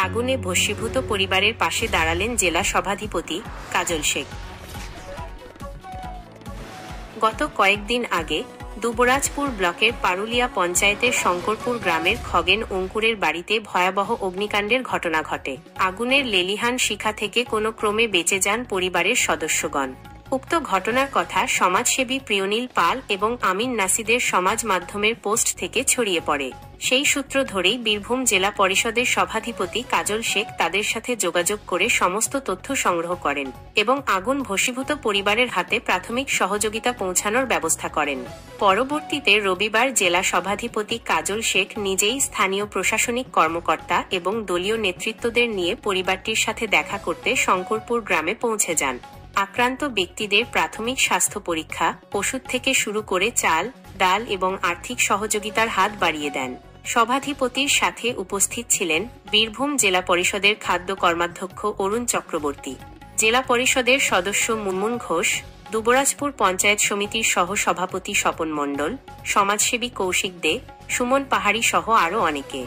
আগুনে ভস্মীভূত পরিবারের পাশে দাঁড়ালেন জেলা সভাধিপতি কাজল শেখ। গত কয়েকদিন আগে দুবরাজপুর ব্লকের পারুলিয়া পঞ্চায়েতের শঙ্করপুর গ্রামের খগেন অঙ্কুরের বাড়িতে ভয়াবহ অগ্নিকাণ্ডের ঘটনা ঘটে। আগুনের লেলিহান শিখা থেকে কোনো ক্রমে বেঁচে যান পরিবারের সদস্যগণ। উক্ত ঘটনার কথা সমাজসেবী প্রিয়নীল পাল এবং আমিন নাসিদের সমাজ মাধ্যমের পোস্ট থেকে ছড়িয়ে পড়ে। সেই সূত্র ধরেই বীরভূম জেলা পরিষদের সভাধিপতি কাজল শেখ তাদের সাথে যোগাযোগ করে সমস্ত তথ্য সংগ্রহ করেন এবং আগুন ভস্মীভূত পরিবারের হাতে প্রাথমিক সহযোগিতা পৌঁছানোর ব্যবস্থা করেন। পরবর্তীতে রবিবার জেলা সভাধিপতি কাজল শেখ নিজেই স্থানীয় প্রশাসনিক কর্মকর্তা এবং দলীয় নেতৃত্বদের নিয়ে পরিবারটির সাথে দেখা করতে শঙ্করপুর গ্রামে পৌঁছে যান। আক্রান্ত ব্যক্তিদের প্রাথমিক স্বাস্থ্য পরীক্ষা, ওষুধ থেকে শুরু করে চাল, ডাল এবং আর্থিক সহযোগিতার হাত বাড়িয়ে দেন। সভাধিপতির সাথে উপস্থিত ছিলেন বীরভূম জেলা পরিষদের খাদ্য কর্মাধ্যক্ষ অরুণ চক্রবর্তী, জেলা পরিষদের সদস্য মুনমুন ঘোষ, দুবরাজপুর পঞ্চায়েত সমিতির সহ সভাপতি স্বপন মণ্ডল, সমাজসেবী কৌশিক দে, সুমন পাহাড়ি সহ আরও অনেকে।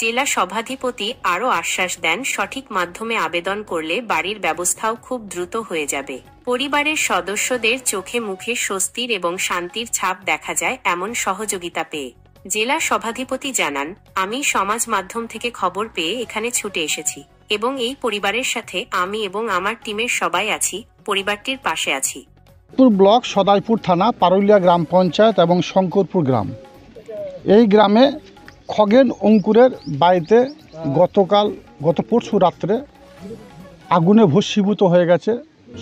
জেলা সভাধিপতি আরও আশ্বাস দেন, সঠিক মাধ্যমে আবেদন করলে বাড়ির ব্যবস্থাও খুব দ্রুত হয়ে যাবে। পরিবারের সদস্যদের চোখে মুখে স্বস্তির এবং শান্তির ছাপ দেখা যায় এমন সহযোগিতা পেয়ে। জেলা সভাধিপতি জানান, আমি সমাজ মাধ্যম থেকে খবর পেয়ে এখানে ছুটে এসেছি এবং এই পরিবারের সাথে আমি এবং আমার টিমের সবাই আছি, পরিবারটির পাশে আছি। ব্লক সদাইপুর থানা, পারুলিয়া গ্রাম পঞ্চায়েত এবং শঙ্করপুর গ্রাম। এই গ্রামে খগেন অঙ্কুরের বাড়িতে গত পরশু রাত্রে আগুনে ভস্মীভূত হয়ে গেছে।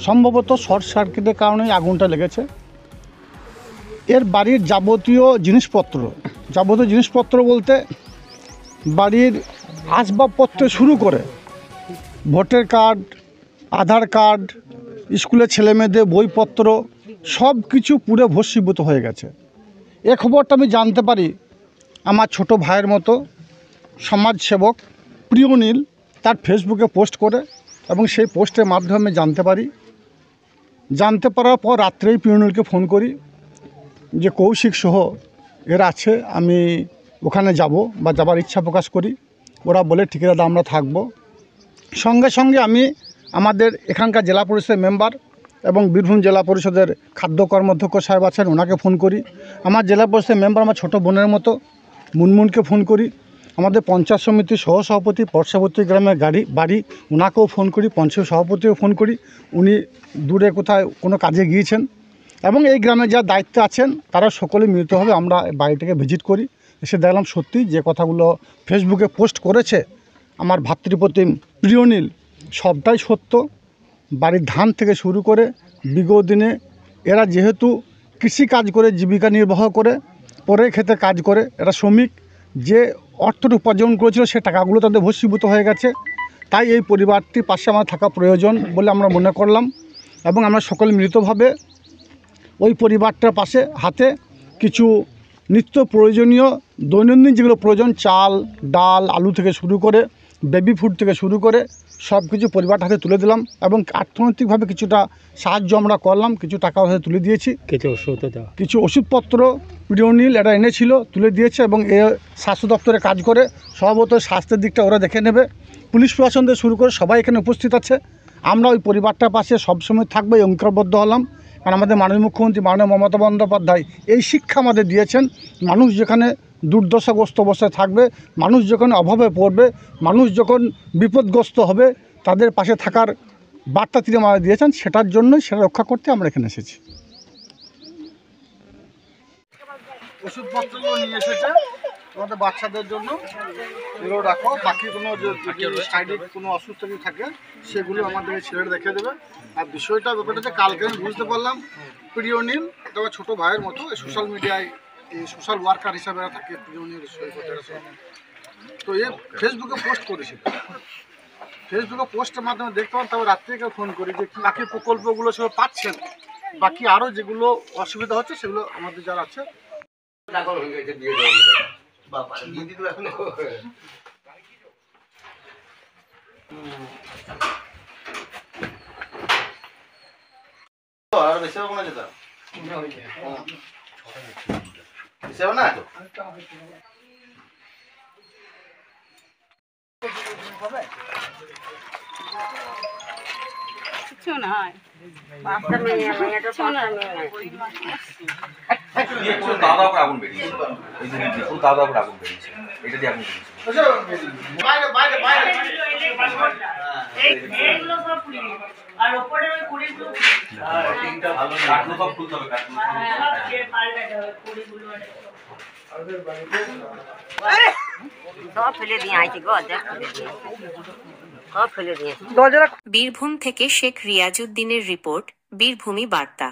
সম্ভবত শর্ট সার্কিটের কারণেই আগুনটা লেগেছে। এর বাড়ির যাবতীয় জিনিসপত্র বলতে বাড়ির আসবাবপত্র শুরু করে ভোটার কার্ড, আধার কার্ড, স্কুলের ছেলেমেয়েদের বইপত্র সব কিছু পুরো ভস্মীভূত হয়ে গেছে। এ খবরটা আমি জানতে পারি আমার ছোট ভাইয়ের মতো সমাজসেবক প্রিয়নীল তার ফেসবুকে পোস্ট করে, এবং সেই পোস্টের মাধ্যমে জানতে পারার পর রাত্রেই প্রিয়নীলকে ফোন করি যে কৌশিক সহ এরা আছে, আমি ওখানে যাব বা যাবার ইচ্ছা প্রকাশ করি। ওরা বলে ঠিক আছে আমরা থাকবো। সঙ্গে সঙ্গে আমি আমাদের এখানকার জেলা পরিষদের মেম্বার এবং বীরভূম জেলা পরিষদের খাদ্য কর্মাধ্যক্ষ সাহেব আছেন, ওনাকে ফোন করি। আমার জেলা পরিষদের মেম্বার আমার ছোটো বোনের মতো মুনমুনকে ফোন করি। আমাদের পঞ্চায়েত সমিতির সহসভাপতি পার্শ্ববর্তী গ্রামের বাড়ি, ওনাকেও ফোন করি। পঞ্চায়েত সভাপতিও ফোন করি, উনি দূরে কোথায় কোনো কাজে গিয়েছেন। এবং এই গ্রামে যা দায়িত্ব আছেন তারা সকলে মিলিতভাবে আমরা বাড়িটাকে ভিজিট করি। এসে দেখলাম সত্যি যে কথাগুলো ফেসবুকে পোস্ট করেছে আমার ভাতৃপ্রতিম প্রিয়নীল সবটাই সত্য। বাড়ির ধান থেকে শুরু করে বিগত দিনে এরা যেহেতু কৃষি কাজ করে জীবিকা নির্বাহ করে, পরে খেতে কাজ করে, এরা শ্রমিক, যে অর্থটা উপার্জন করেছিল সে টাকাগুলো তাদের ভস্মীভূত হয়ে গেছে। তাই এই পরিবারটির পাশে আমার থাকা প্রয়োজন বলে আমরা মনে করলাম, এবং আমরা সকলে মিলিতভাবে ওই পরিবারটার পাশে হাতে কিছু নিত্য প্রয়োজনীয় দৈনন্দিন যেগুলো প্রয়োজন, চাল, ডাল, আলু থেকে শুরু করে বেবি ফুড থেকে শুরু করে সব কিছু পরিবারটা হাতে তুলে দিলাম, এবং অর্থনৈতিকভাবে কিছুটা সাহায্য আমরা করলাম, কিছু টাকা হাতে তুলে দিয়েছি। কিছু ওষুধপত্র প্রিয়নীল এরা এনেছিল, তুলে দিয়েছে, এবং এ স্বাস্থ্য দপ্তরে কাজ করে। স্বভাবত স্বাস্থ্যের দিকটা ওরা দেখে নেবে। পুলিশ প্রশাসন থেকে শুরু করে সবাই এখানে উপস্থিত আছে। আমরা ওই পরিবারটার পাশে সবসময় থাকবো, এই অঙ্গীকারবদ্ধ হলাম। কারণ আমাদের মাননীয় মুখ্যমন্ত্রী মাননীয় মমতা বন্দ্যোপাধ্যায় এই শিক্ষা আমাদের দিয়েছেন, মানুষ যেখানে দুর্দশাগ্রস্ত অবস্থায় থাকবে, মানুষ যখন অভাবে পড়বে, মানুষ যখন বিপদগ্রস্ত হবে, তাদের পাশে থাকার বার্তা তিনি আমাদের দিয়েছেন। সেটার জন্যই সেটা রক্ষা করতে আমরা এখানে এসেছি। ওষুধপত্রগুলো নিয়ে এসেছে তোমাদের বাচ্চাদের জন্য, এগুলো রাখো। বাকি কোনো সাইডে কোনো অসুস্থ যদি থাকে সেগুলো আমাদের ছেলেরা দেখে দেবে। আর ব্যাপারটা যে কালকে আমি বুঝতে পারলাম প্রিয়নীল তোমার ছোটো ভাইয়ের মতো সোশ্যাল মিডিয়ায় এই সোশ্যাল ওয়ার্কার হিসাবে থাকে প্রিয়নীল তো এ ফেসবুকে পোস্ট করেছিল। ফেসবুকে পোস্টের মাধ্যমে দেখতে পান, তারপর রাত্রিকে ফোন করি যে বাকি প্রকল্পগুলো সব পাচ্ছেন, বাকি আরও যেগুলো অসুবিধা হচ্ছে সেগুলো আমাদের যারা আছে না কিছু নয়, পাঁচটা মেয়ে, মেয়েটা পাঁচটা মেয়ে। পুরো দাদা করে আগুন বেরিয়েছে, এই যে পুরো দাদা করে আগুন বেরিয়েছে, এটা দিয়ে আগুন বেরিয়েছে। আর ওপরে ওই কুড়িগুলো কাটলো সব খুলতে হবে, কাটলো সব ফেলে দিয়ে আইছি গো, দেখ ফেলে দিয়ে সব ফেলে দিয়ে। বীরভূম থেকে শেখ রিয়াজউদ্দিনের রিপোর্ট, বীরভূমি বার্তা।